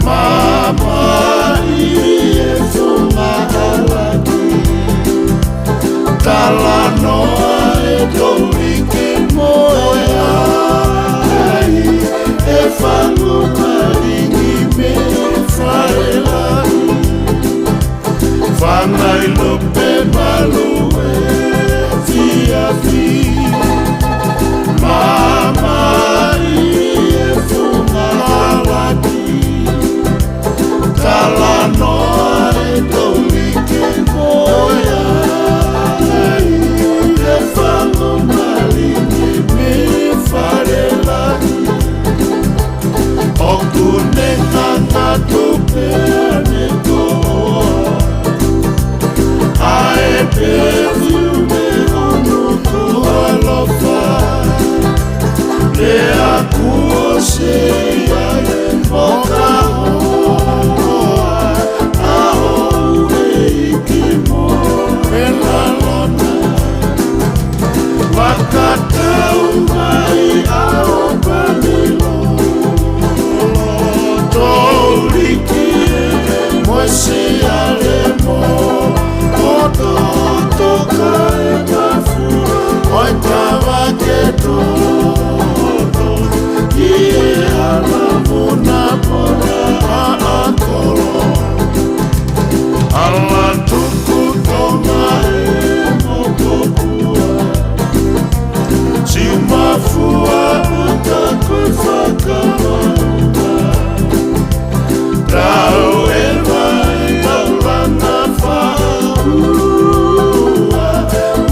Mama iefunga alaki talano etolike moya ai efangu maringi me farelani fangai lope malue fiafi Mama iefunga alaki talano etolike moya ai efangu maringi me farelani okune nanga tupe anekoa ae perfume onuku alofa le akuose ae moka hoa aoue ikimo elalona wakatau mai aopanilo Tolikie moise alemo Oto toka e kafu Oita waketo Kie alamuna pora aakolo Ala tuku tonga e mokopua Simafua utakufakawa Tau elwai taulana faua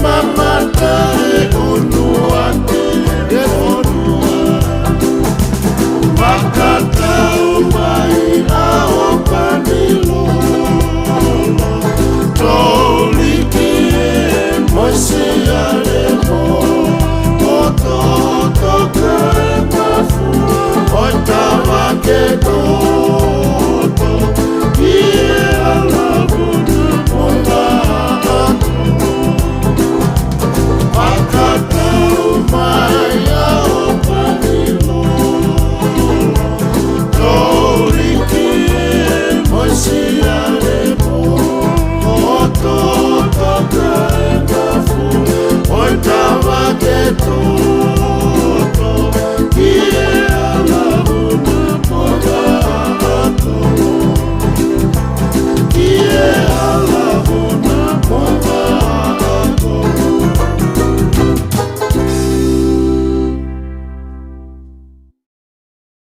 Mama tae unuake e onua Maka tau mai